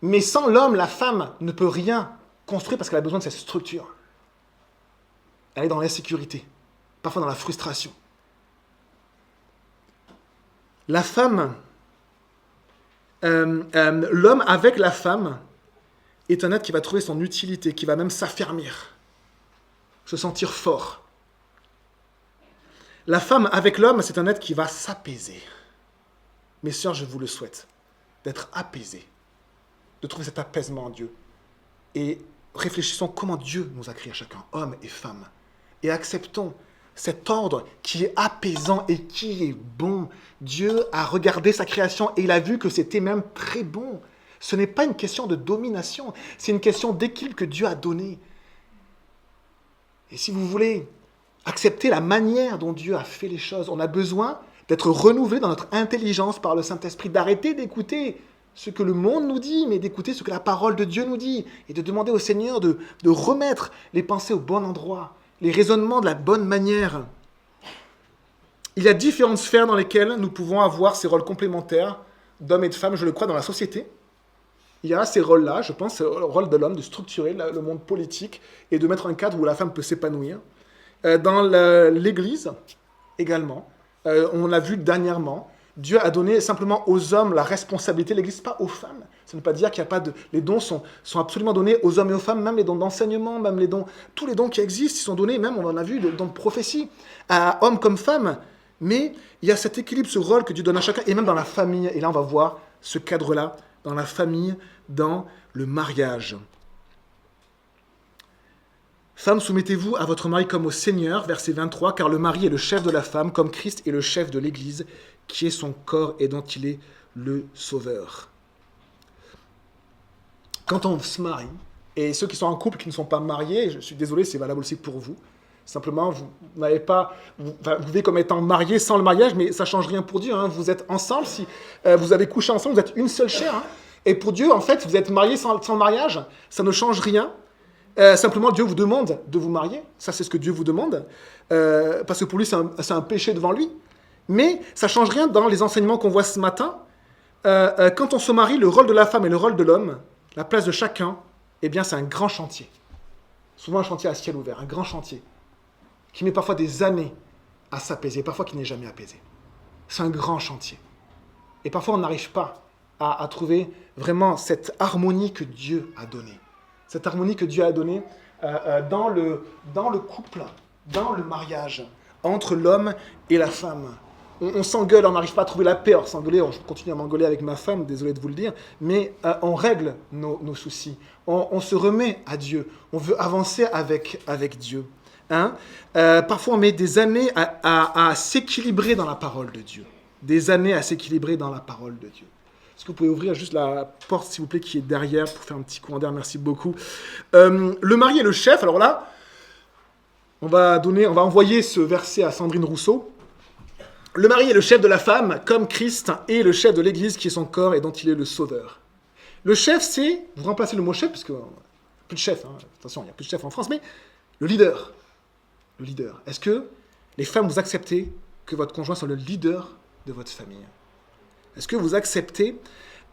Mais sans l'homme, la femme ne peut rien construire parce qu'elle a besoin de cette structure. Elle est dans l'insécurité, parfois dans la frustration. La femme, l'homme avec la femme, est un être qui va trouver son utilité, qui va même s'affermir, se sentir fort. La femme avec l'homme, c'est un être qui va s'apaiser. Mes sœurs, je vous le souhaite, d'être apaisés, de trouver cet apaisement en Dieu. Et réfléchissons comment Dieu nous a créés chacun, hommes et femmes. Et acceptons cet ordre qui est apaisant et qui est bon. Dieu a regardé sa création et il a vu que c'était même très bon. Ce n'est pas une question de domination, c'est une question d'équilibre que Dieu a donnée. Et si vous voulez accepter la manière dont Dieu a fait les choses, on a besoin d'être renouvelé dans notre intelligence par le Saint-Esprit, d'arrêter d'écouter ce que le monde nous dit, mais d'écouter ce que la parole de Dieu nous dit, et de demander au Seigneur de remettre les pensées au bon endroit, les raisonnements de la bonne manière. Il y a différentes sphères dans lesquelles nous pouvons avoir ces rôles complémentaires d'hommes et de femmes, je le crois, dans la société. Il y a ces rôles-là, je pense, c'est le rôle de l'homme de structurer le monde politique et de mettre un cadre où la femme peut s'épanouir. Dans l'Église, également, on l'a vu dernièrement, Dieu a donné simplement aux hommes la responsabilité, l'Église, pas aux femmes. Ça ne veut pas dire qu'il n'y a pas de... Les dons sont absolument donnés aux hommes et aux femmes, même les dons d'enseignement, même les dons... Tous les dons qui existent, ils sont donnés, même, on en a vu, les dons de prophétie, à hommes comme femmes. Mais il y a cet équilibre, ce rôle que Dieu donne à chacun, et même dans la famille. Et là, on va voir ce cadre-là, dans la famille, dans le mariage. Femmes, soumettez-vous à votre mari comme au Seigneur, verset 23, car le mari est le chef de la femme, comme Christ est le chef de l'Église, qui est son corps et dont il est le sauveur. Quand on se marie, et ceux qui sont en couple, qui ne sont pas mariés, je suis désolé, c'est valable aussi pour vous. Simplement, vous n'avez pas, vous vivez comme étant mariés sans le mariage, mais ça ne change rien pour Dieu. Hein. Vous êtes ensemble, si vous avez couché ensemble, vous êtes une seule chair. Hein. Et pour Dieu, en fait, vous êtes mariés sans le mariage, ça ne change rien. Simplement, Dieu vous demande de vous marier. Ça, c'est ce que Dieu vous demande. Parce que pour lui, c'est un péché devant lui. Mais ça ne change rien dans les enseignements qu'on voit ce matin. Quand on se marie, le rôle de la femme et le rôle de l'homme, la place de chacun, eh bien, c'est un grand chantier. Souvent un chantier à ciel ouvert, un grand chantier, qui met parfois des années à s'apaiser, parfois qui n'est jamais apaisé. C'est un grand chantier. Et parfois, on n'arrive pas à trouver vraiment cette harmonie que Dieu a donnée. Cette harmonie que Dieu a donnée dans le couple, dans le mariage, entre l'homme et la femme. On s'engueule, on n'arrive pas à trouver la paix. Alors s'engueuler, je continue à m'engueuler avec ma femme, désolé de vous le dire, mais on règle nos soucis. On se remet à Dieu. On veut avancer avec Dieu. Hein? Parfois, on met des années à s'équilibrer dans la parole de Dieu. Des années à s'équilibrer dans la parole de Dieu. Est-ce que vous pouvez ouvrir juste la porte, s'il vous plaît, qui est derrière, pour faire un petit commentaire, merci beaucoup. Le mari est le chef, alors là, on va envoyer ce verset à Sandrine Rousseau. Le mari est le chef de la femme, comme Christ est le chef de l'Église, qui est son corps et dont il est le sauveur. Le chef, c'est, vous remplacez le mot chef, parce qu'il n'y a plus de chef, attention, il n'y a plus de chef en France, mais le leader. Le leader. Est-ce que les femmes, vous acceptez que votre conjoint soit le leader de votre famille? Est-ce que vous acceptez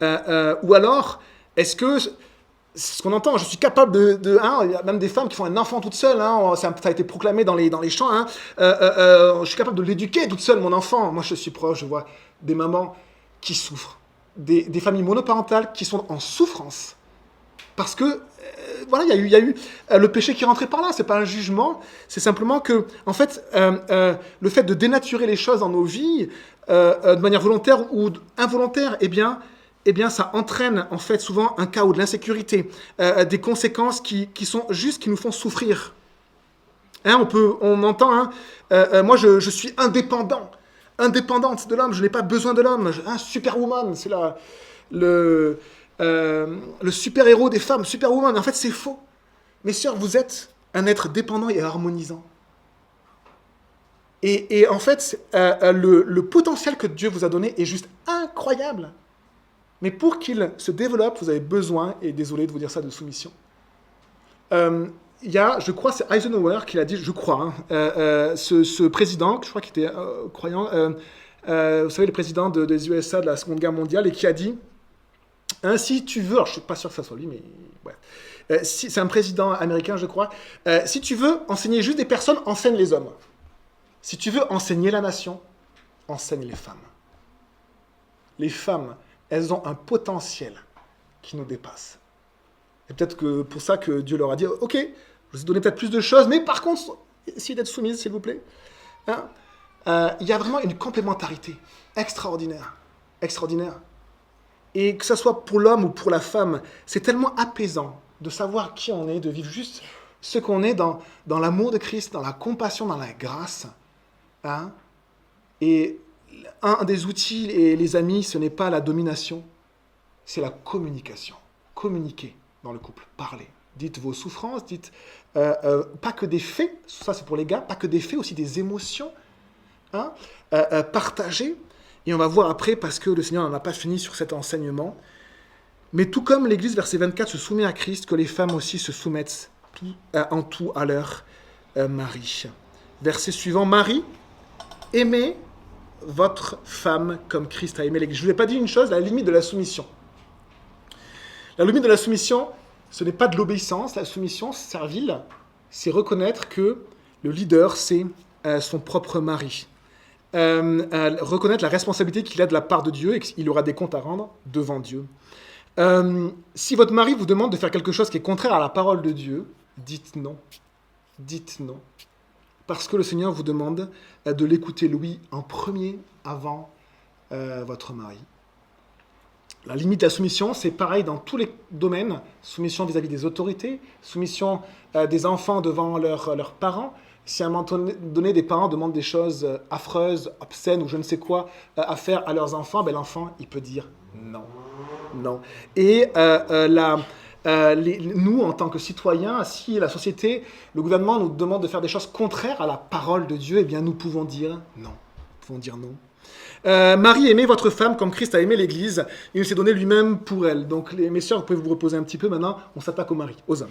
ou alors, est-ce que, ce qu'on entend, je suis capable il y a même des femmes qui font un enfant toute seule, ça a été proclamé dans les chants, je suis capable de l'éduquer toute seule, mon enfant. Moi, je suis proche, je vois des mamans qui souffrent, des familles monoparentales qui sont en souffrance, parce que, voilà, il y a eu le péché qui est rentré par là, c'est pas un jugement, c'est simplement que, en fait, le fait de dénaturer les choses dans nos vies, de manière volontaire ou involontaire, eh bien, ça entraîne, en fait, souvent un chaos, de l'insécurité, des conséquences qui sont juste, qui nous font souffrir. On entend, moi, je suis indépendante de l'homme, je n'ai pas besoin de l'homme, superwoman, c'est le super-héros des femmes, superwoman. En fait, c'est faux. Mes sœurs, vous êtes un être dépendant et harmonisant. Et en fait, le potentiel que Dieu vous a donné est juste incroyable. Mais pour qu'il se développe, vous avez besoin, et désolé de vous dire ça, de soumission. Il y a, je crois, c'est Eisenhower qui l'a dit, je crois, ce président, je crois qu'il était croyant, vous savez, le président des USA de la Seconde Guerre mondiale, et qui a dit, si tu veux, alors je ne suis pas sûr que ça soit lui, mais ouais, c'est un président américain, je crois, si tu veux enseigner juste des personnes, enseigne les hommes. Si tu veux enseigner la nation, enseigne les femmes. Les femmes, elles ont un potentiel qui nous dépasse. Et peut-être que pour ça que Dieu leur a dit, ok, je vous ai donné peut-être plus de choses, mais par contre, essayez d'être soumise, s'il vous plaît. Il y a vraiment une complémentarité extraordinaire. Extraordinaire. Et que ce soit pour l'homme ou pour la femme, c'est tellement apaisant de savoir qui on est, de vivre juste ce qu'on est dans l'amour de Christ, dans la compassion, dans la grâce. Et un des outils, les amis, ce n'est pas la domination, c'est la communication. Communiquer dans le couple, parler. Dites vos souffrances, dites pas que des faits, ça c'est pour les gars, pas que des faits, aussi des émotions. Partagez. Et on va voir après, parce que le Seigneur n'en a pas fini sur cet enseignement. Mais tout comme l'Église, verset 24, se soumet à Christ, que les femmes aussi se soumettent en tout à leur mari. Verset suivant, Marie, aimez votre femme comme Christ a aimé l'Église. Je ne vous ai pas dit une chose, la limite de la soumission. La limite de la soumission, ce n'est pas de l'obéissance. La soumission servile, c'est reconnaître que le leader, c'est son propre mari. Reconnaître la responsabilité qu'il a de la part de Dieu et qu'il aura des comptes à rendre devant Dieu. Si votre mari vous demande de faire quelque chose qui est contraire à la parole de Dieu, dites non. Dites non. Parce que le Seigneur vous demande de l'écouter, lui, en premier, avant votre mari. La limite de la soumission, c'est pareil dans tous les domaines. Soumission vis-à-vis des autorités, soumission des enfants devant leurs parents. Si à un moment donné, des parents demandent des choses affreuses, obscènes ou je ne sais quoi à faire à leurs enfants, l'enfant, il peut dire non. Non. Et nous, en tant que citoyens, si la société, le gouvernement nous demande de faire des choses contraires à la parole de Dieu, eh bien nous pouvons dire non. Nous pouvons dire non. Marie, aimez votre femme comme Christ a aimé l'Église. Il s'est donné lui-même pour elle. Donc, mes sœurs, vous pouvez vous reposer un petit peu. Maintenant, on s'attaque aux maris, aux hommes.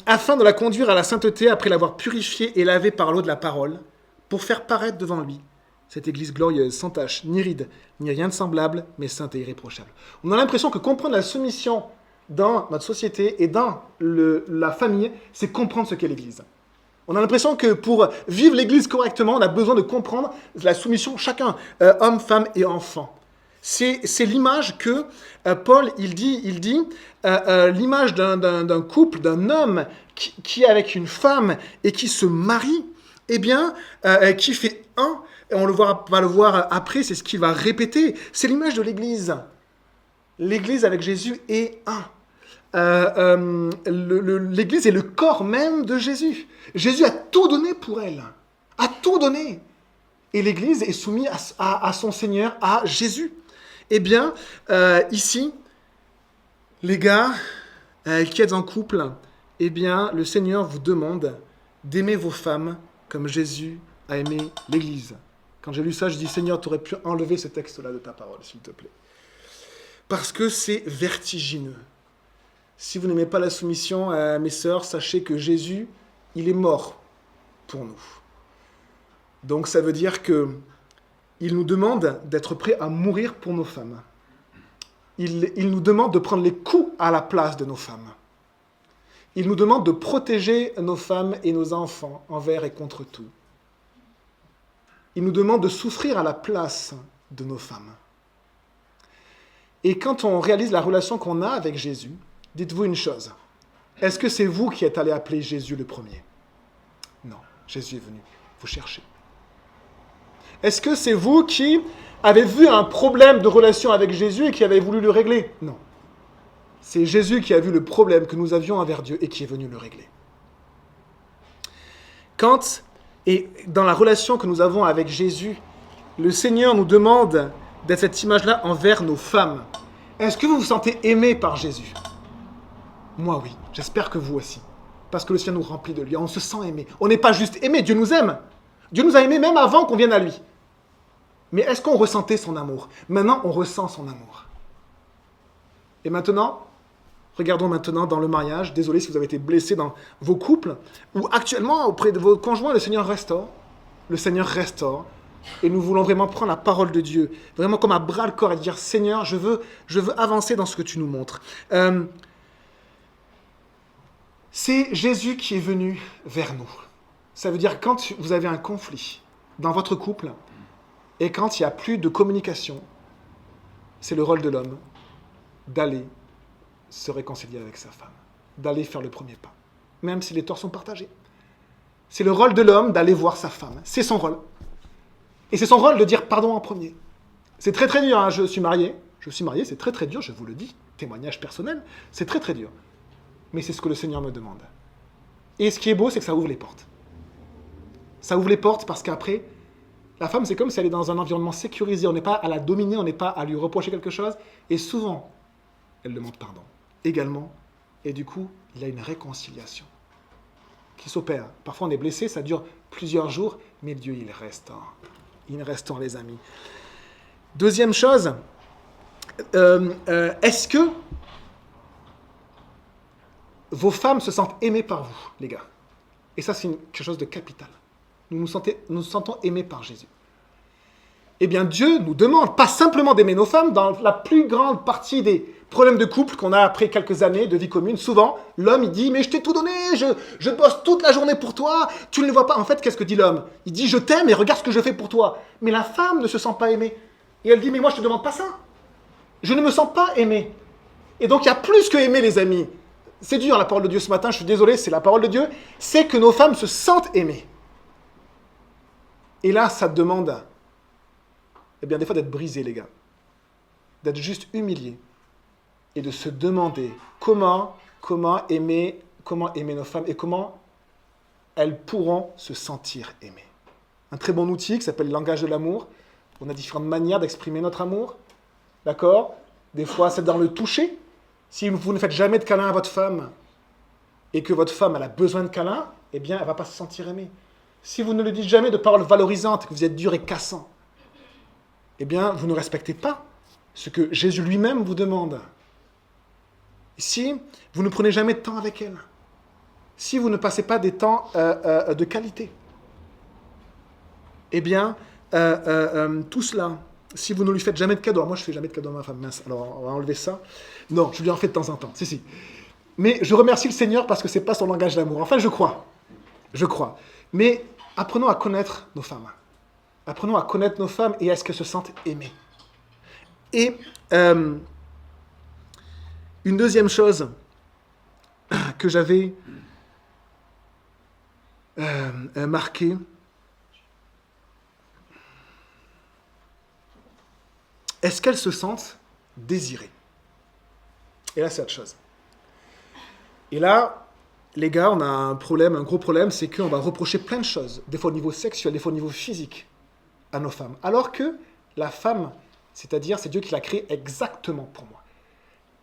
Afin de la conduire à la sainteté après l'avoir purifiée et lavée par l'eau de la parole, pour faire paraître devant lui cette Église glorieuse, sans tache, ni ride, ni rien de semblable, mais sainte et irréprochable. On a l'impression que comprendre la soumission dans notre société et dans la famille, c'est comprendre ce qu'est l'Église. On a l'impression que pour vivre l'Église correctement, on a besoin de comprendre la soumission chacun, homme, femme et enfant. C'est l'image que Paul, il dit l'image d'un couple, d'un homme qui est avec une femme et qui se marie, eh bien, qui fait un, et on va le voir après, c'est ce qu'il va répéter, c'est l'image de l'Église. L'Église avec Jésus est un. L'Église est le corps même de Jésus. Jésus a tout donné pour elle. A tout donné. Et l'Église est soumise à son Seigneur, à Jésus. Eh bien, ici, les gars qui êtes en couple, eh bien, le Seigneur vous demande d'aimer vos femmes comme Jésus a aimé l'Église. Quand j'ai lu ça, je dis, Seigneur, tu aurais pu enlever ce texte-là de ta parole, s'il te plaît. Parce que c'est vertigineux. Si vous n'aimez pas la soumission, mes sœurs, sachez que Jésus, il est mort pour nous. Donc ça veut dire que il nous demande d'être prêts à mourir pour nos femmes. Il nous demande de prendre les coups à la place de nos femmes. Il nous demande de protéger nos femmes et nos enfants envers et contre tout. Il nous demande de souffrir à la place de nos femmes. Et quand on réalise la relation qu'on a avec Jésus, dites-vous une chose. Est-ce que c'est vous qui êtes allé appeler Jésus le premier? Non, Jésus est venu vous chercher. Est-ce que c'est vous qui avez vu un problème de relation avec Jésus et qui avez voulu le régler? Non. C'est Jésus qui a vu le problème que nous avions envers Dieu et qui est venu le régler. Et dans la relation que nous avons avec Jésus, le Seigneur nous demande d'être cette image-là envers nos femmes. Est-ce que vous vous sentez aimé par Jésus? Moi, oui. J'espère que vous aussi. Parce que le Seigneur nous remplit de lui. On se sent aimé. On n'est pas juste aimé. Dieu nous aime. Dieu nous a aimés même avant qu'on vienne à lui. Mais est-ce qu'on ressentait son amour? Maintenant, on ressent son amour. Et maintenant, regardons maintenant dans le mariage. Désolé si vous avez été blessé dans vos couples, ou actuellement auprès de vos conjoints, le Seigneur restaure. Le Seigneur restaure. Et nous voulons vraiment prendre la parole de Dieu, vraiment comme à bras le corps et dire, Seigneur, je veux avancer dans ce que tu nous montres. C'est Jésus qui est venu vers nous. Ça veut dire quand vous avez un conflit dans votre couple et quand il n'y a plus de communication, c'est le rôle de l'homme d'aller se réconcilier avec sa femme, d'aller faire le premier pas, même si les torts sont partagés. C'est le rôle de l'homme d'aller voir sa femme. C'est son rôle. Et c'est son rôle de dire pardon en premier. C'est très très dur, hein. Je suis marié, c'est très très dur, je vous le dis, témoignage personnel, c'est très très dur. Mais c'est ce que le Seigneur me demande. Et ce qui est beau, c'est que ça ouvre les portes. Ça ouvre les portes parce qu'après, la femme, c'est comme si elle est dans un environnement sécurisé, on n'est pas à la dominer, on n'est pas à lui reprocher quelque chose, et souvent, elle demande pardon également, et du coup, il y a une réconciliation qui s'opère. Parfois, on est blessé, ça dure plusieurs jours, mais Dieu, il restaure. Il restaure, les amis. Deuxième chose, est-ce que vos femmes se sentent aimées par vous, les gars? Et ça, c'est quelque chose de capital. Nous nous sentons aimés par Jésus. Eh bien, Dieu nous demande pas simplement d'aimer nos femmes. Dans la plus grande partie des problèmes de couple qu'on a après quelques années de vie commune, souvent, l'homme, il dit « Mais je t'ai tout donné, je bosse toute la journée pour toi, tu ne le vois pas. » En fait, qu'est-ce que dit l'homme? Il dit « Je t'aime et regarde ce que je fais pour toi. » Mais la femme ne se sent pas aimée. Et elle dit « Mais moi, je ne te demande pas ça. Je ne me sens pas aimée. » Et donc, il y a plus que aimer, les amis. C'est dur, la parole de Dieu ce matin, je suis désolé, c'est la parole de Dieu. C'est que nos femmes se sentent aimées. Et là, ça demande, eh bien, des fois d'être brisé, les gars. D'être juste humilié. Et de se demander comment aimer nos femmes et comment elles pourront se sentir aimées. Un très bon outil qui s'appelle le langage de l'amour. On a différentes manières d'exprimer notre amour. D'accord? Des fois, c'est dans le toucher. Si vous ne faites jamais de câlin à votre femme et que votre femme elle a besoin de câlin, eh bien, elle ne va pas se sentir aimée. Si vous ne lui dites jamais de paroles valorisantes, que vous êtes dur et cassant, eh bien, vous ne respectez pas ce que Jésus lui-même vous demande. Si vous ne prenez jamais de temps avec elle, si vous ne passez pas des temps de qualité, eh bien, tout cela, si vous ne lui faites jamais de cadeaux, alors moi je ne fais jamais de cadeaux à ma femme, mince, alors on va enlever ça. Non, je lui en fais de temps en temps, si. Mais je remercie le Seigneur parce que ce n'est pas son langage d'amour. Enfin, je crois. Mais apprenons à connaître nos femmes. Apprenons à connaître nos femmes et à ce qu'elles se sentent aimées. Et une deuxième chose que j'avais marquée, est-ce qu'elles se sentent désirées? Et là, c'est autre chose. Et là, les gars, on a un gros problème, c'est qu'on va reprocher plein de choses, des fois au niveau sexuel, des fois au niveau physique, à nos femmes. Alors que la femme, C'est-à-dire, c'est Dieu qui l'a créée exactement pour moi.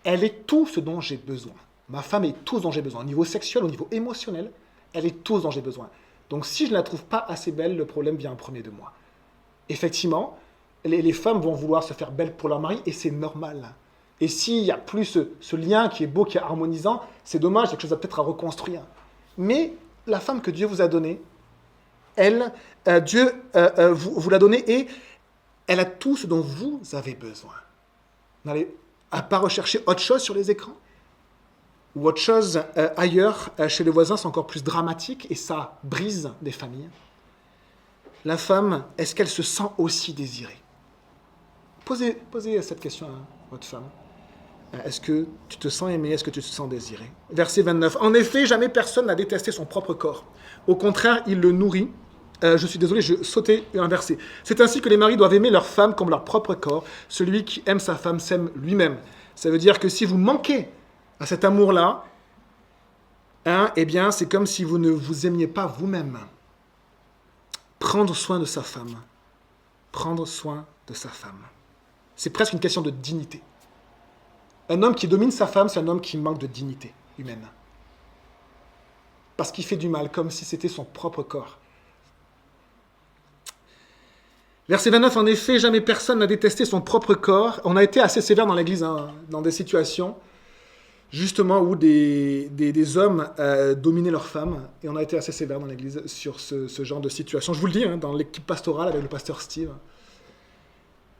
Elle est tout ce dont j'ai besoin. Ma femme est tout ce dont j'ai besoin. Au niveau sexuel, au niveau émotionnel, elle est tout ce dont j'ai besoin. Donc si je ne la trouve pas assez belle, le problème vient en premier de moi. Effectivement, les femmes vont vouloir se faire belles pour leur mari et c'est normal. Et s'il n'y a plus ce lien qui est beau, qui est harmonisant, c'est dommage, il y a quelque chose peut-être à reconstruire. Mais la femme que Dieu vous a donnée, elle, Dieu vous l'a donnée et elle a tout ce dont vous avez besoin. Vous n'allez pas rechercher autre chose sur les écrans ou autre chose ailleurs, chez les voisins, c'est encore plus dramatique et ça brise des familles. La femme, est-ce qu'elle se sent aussi désirée? Posez cette question à votre femme. Est-ce que tu te sens aimé? Est-ce que tu te sens désiré? Verset 29. En effet, jamais personne n'a détesté son propre corps. Au contraire, il le nourrit. Je suis désolé, je sautais un verset. C'est ainsi que les maris doivent aimer leur femme comme leur propre corps. Celui qui aime sa femme s'aime lui-même. Ça veut dire que si vous manquez à cet amour-là, eh bien, c'est comme si vous ne vous aimiez pas vous-même. Prendre soin de sa femme. Prendre soin de sa femme. C'est presque une question de dignité. Un homme qui domine sa femme, c'est un homme qui manque de dignité humaine. Parce qu'il fait du mal, comme si c'était son propre corps. Verset 29, en effet, jamais personne n'a détesté son propre corps. On a été assez sévère dans l'Église, dans des situations, justement, où des hommes dominaient leurs femmes. Et on a été assez sévère dans l'Église sur ce genre de situation. Je vous le dis, dans l'équipe pastorale avec le pasteur Steve.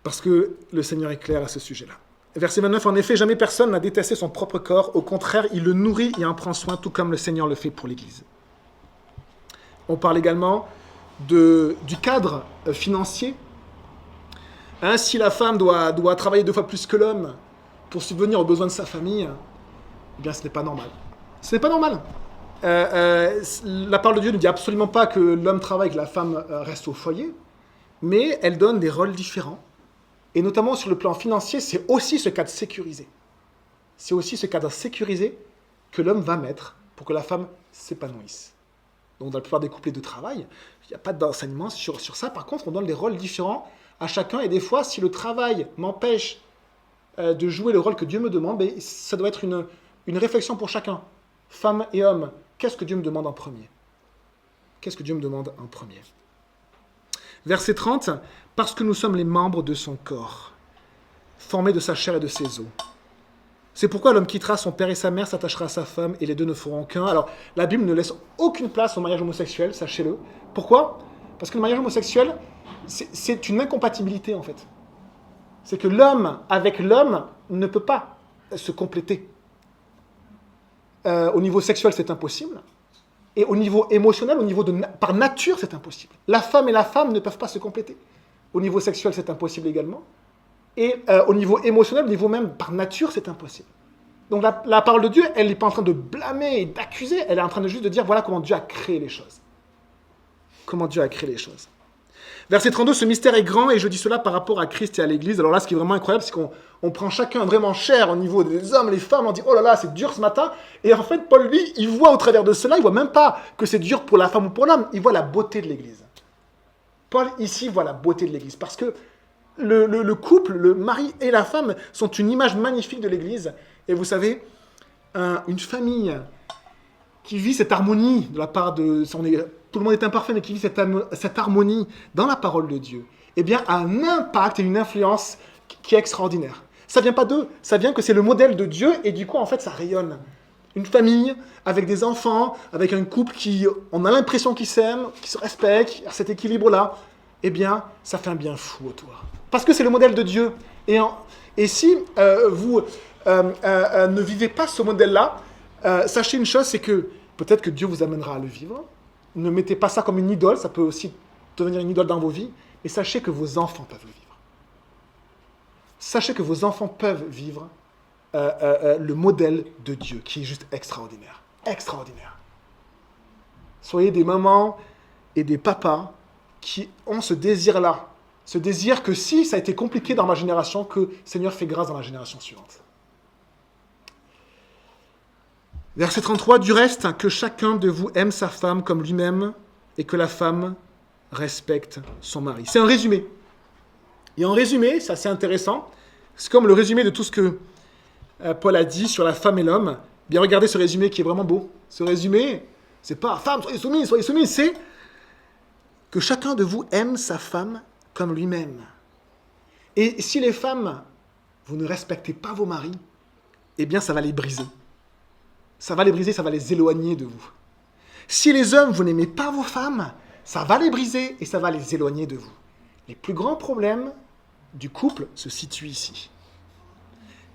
Parce que le Seigneur est clair à ce sujet-là. Verset 29, en effet, jamais personne n'a détesté son propre corps. Au contraire, il le nourrit et en prend soin, tout comme le Seigneur le fait pour l'Église. On parle également du cadre financier. Si la femme doit travailler 2 fois plus que l'homme pour subvenir aux besoins de sa famille, eh bien, ce n'est pas normal. Ce n'est pas normal. La parole de Dieu ne dit absolument pas que l'homme travaille et que la femme reste au foyer, mais elle donne des rôles différents. Et notamment sur le plan financier, c'est aussi ce cadre sécurisé. C'est aussi ce cadre sécurisé que l'homme va mettre pour que la femme s'épanouisse. Donc dans la plupart des couplets de travail, il n'y a pas d'enseignement sur ça. Par contre, on donne des rôles différents à chacun. Et des fois, si le travail m'empêche de jouer le rôle que Dieu me demande, ça doit être une réflexion pour chacun. Femme et homme, qu'est-ce que Dieu me demande en premier? Qu'est-ce que Dieu me demande en premier? Verset 30, « Parce que nous sommes les membres de son corps, formés de sa chair et de ses os. C'est pourquoi l'homme quittera son père et sa mère, s'attachera à sa femme, et les deux ne feront qu'un. » Alors, la Bible ne laisse aucune place au mariage homosexuel, sachez-le. Pourquoi? Parce que le mariage homosexuel, c'est une incompatibilité, en fait. C'est que l'homme avec l'homme ne peut pas se compléter. Au niveau sexuel, c'est impossible. Et au niveau émotionnel, par nature, c'est impossible. La femme et la femme ne peuvent pas se compléter. Au niveau sexuel, c'est impossible également. Et au niveau émotionnel, au niveau même par nature, c'est impossible. Donc la parole de Dieu, elle n'est pas en train de blâmer et d'accuser, elle est en train de juste de dire voilà comment Dieu a créé les choses. Comment Dieu a créé les choses. Verset 32, ce mystère est grand et je dis cela par rapport à Christ et à l'Église. Alors là, ce qui est vraiment incroyable, c'est qu'on prend chacun vraiment cher au niveau des hommes, les femmes, on dit oh là là, c'est dur ce matin. Et en fait, Paul, lui, il voit au travers de cela, il voit même pas que c'est dur pour la femme ou pour l'homme, il voit la beauté de l'Église. Paul, ici, voit la beauté de l'Église parce que le couple, le mari et la femme sont une image magnifique de l'Église. Et vous savez, une famille qui vit cette harmonie de la part de... Tout le monde est imparfait, mais qui vit cette harmonie dans la parole de Dieu, eh bien, a un impact et une influence qui est extraordinaire. Ça vient pas d'eux, ça vient que c'est le modèle de Dieu, et du coup, en fait, ça rayonne. Une famille, avec des enfants, avec un couple qui, on a l'impression qu'ils s'aiment, qu'ils se respectent, cet équilibre-là, eh bien, ça fait un bien fou autour. Parce que c'est le modèle de Dieu. Et si vous ne vivez pas ce modèle-là, sachez une chose, c'est que peut-être que Dieu vous amènera à le vivre. Ne mettez pas ça comme une idole, ça peut aussi devenir une idole dans vos vies, mais sachez que vos enfants peuvent le vivre. Sachez que vos enfants peuvent vivre le modèle de Dieu, qui est juste extraordinaire. Extraordinaire. Soyez des mamans et des papas qui ont ce désir-là. Ce désir que si ça a été compliqué dans ma génération, que le Seigneur fait grâce dans la génération suivante. Verset 33, du reste, que chacun de vous aime sa femme comme lui-même et que la femme respecte son mari. C'est un résumé. Et en résumé, c'est assez intéressant, c'est comme le résumé de tout ce que Paul a dit sur la femme et l'homme. Bien regardez ce résumé qui est vraiment beau. Ce résumé, c'est pas femme, soyez soumis, c'est que chacun de vous aime sa femme comme lui-même. Et si les femmes, vous ne respectez pas vos maris, eh bien ça va les briser. Ça va les briser, ça va les éloigner de vous. Si les hommes, vous n'aimez pas vos femmes, ça va les briser et ça va les éloigner de vous. Les plus grands problèmes du couple se situent ici.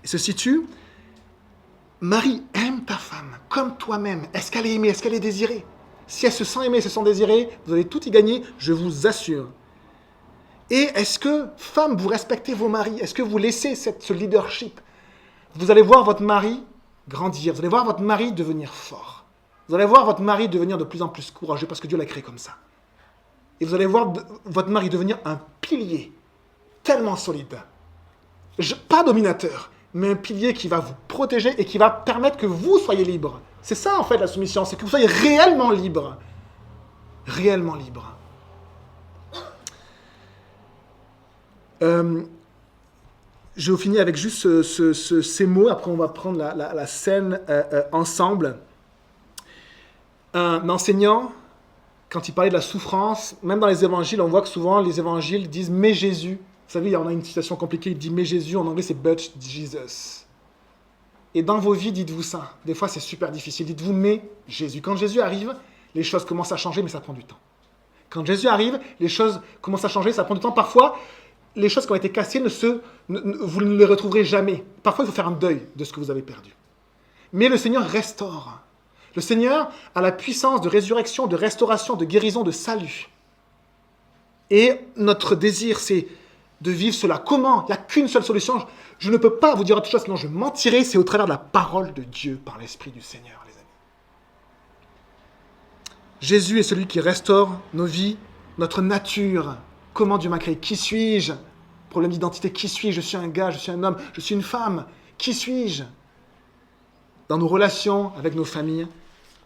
Et se situent, Marie, aime ta femme comme toi-même. Est-ce qu'elle est aimée? Est-ce qu'elle est désirée? Si elle se sent aimée, se sent désirée, vous allez tout y gagner, je vous assure. Et est-ce que, femmes, vous respectez vos maris? Est-ce que vous laissez ce leadership? Vous allez voir votre mari grandir, vous allez voir votre mari devenir fort. Vous allez voir votre mari devenir de plus en plus courageux parce que Dieu l'a créé comme ça. Et vous allez voir votre mari devenir un pilier tellement solide. Pas dominateur, mais un pilier qui va vous protéger et qui va permettre que vous soyez libre. C'est ça en fait la soumission, c'est que vous soyez réellement libre. Réellement libre. Je finis avec juste ces mots, après on va prendre la scène ensemble. Un enseignant, quand il parlait de la souffrance, même dans les évangiles, on voit que souvent les évangiles disent « mais Jésus ». Vous savez, on a une citation compliquée, il dit « mais Jésus », en anglais c'est « but Jesus ». Et dans vos vies, dites-vous ça. Des fois c'est super difficile, dites-vous « mais Jésus ». Quand Jésus arrive, les choses commencent à changer, mais ça prend du temps. Quand Jésus arrive, les choses commencent à changer, ça prend du temps. Parfois, les choses qui ont été cassées, vous ne les retrouverez jamais. Parfois, il faut faire un deuil de ce que vous avez perdu. Mais le Seigneur restaure. Le Seigneur a la puissance de résurrection, de restauration, de guérison, de salut. Et notre désir, c'est de vivre cela. Comment? Il n'y a qu'une seule solution. Je ne peux pas vous dire autre chose, sinon je mentirai. C'est au travers de la parole de Dieu, par l'Esprit du Seigneur, les amis. Jésus est celui qui restaure nos vies, notre nature. Comment Dieu m'a créé? Qui suis-je? Problème d'identité. Qui suis-je? Je suis un gars, je suis un homme, je suis une femme. Qui suis-je? Dans nos relations avec nos familles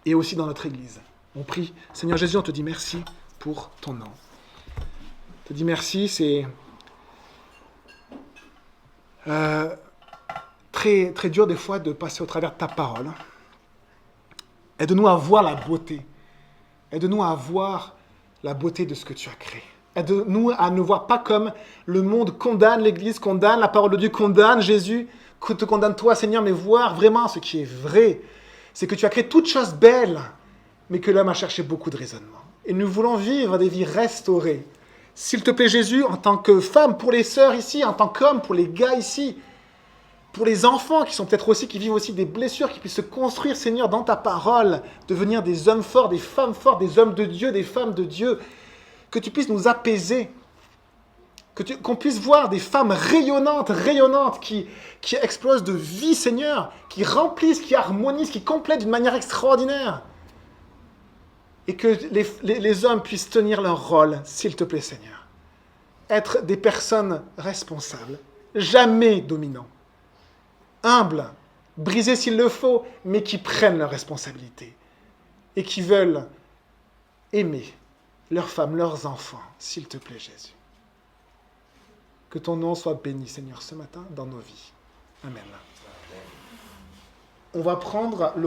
et aussi dans notre Église. On prie. Seigneur Jésus, on te dit merci pour ton nom. On te dit merci, c'est très, très dur des fois de passer au travers de ta parole. Aide-nous à voir la beauté. Aide-nous à voir la beauté de ce que tu as créé. Aide-nous à ne voir pas comme le monde condamne l'Église, condamne la parole de Dieu, condamne Jésus, te condamne toi, Seigneur, mais voir vraiment ce qui est vrai. C'est que tu as créé toutes choses belles, mais que l'homme a cherché beaucoup de raisonnement. Et nous voulons vivre des vies restaurées. S'il te plaît, Jésus, en tant que femme pour les sœurs ici, en tant qu'homme pour les gars ici, pour les enfants qui sont peut-être aussi, qui vivent aussi des blessures, qui puissent se construire, Seigneur, dans ta parole, devenir des hommes forts, des femmes fortes, des hommes de Dieu, des femmes de Dieu, que tu puisses nous apaiser, qu'on puisse voir des femmes rayonnantes, qui explosent de vie, Seigneur, qui remplissent, qui harmonisent, qui complètent d'une manière extraordinaire. Et que les hommes puissent tenir leur rôle, s'il te plaît, Seigneur. Être des personnes responsables, jamais dominants, humbles, brisés s'il le faut, mais qui prennent leurs responsabilités et qui veulent aimer leurs femmes, leurs enfants, s'il te plaît, Jésus. Que ton nom soit béni, Seigneur, ce matin, dans nos vies. Amen. On va prendre le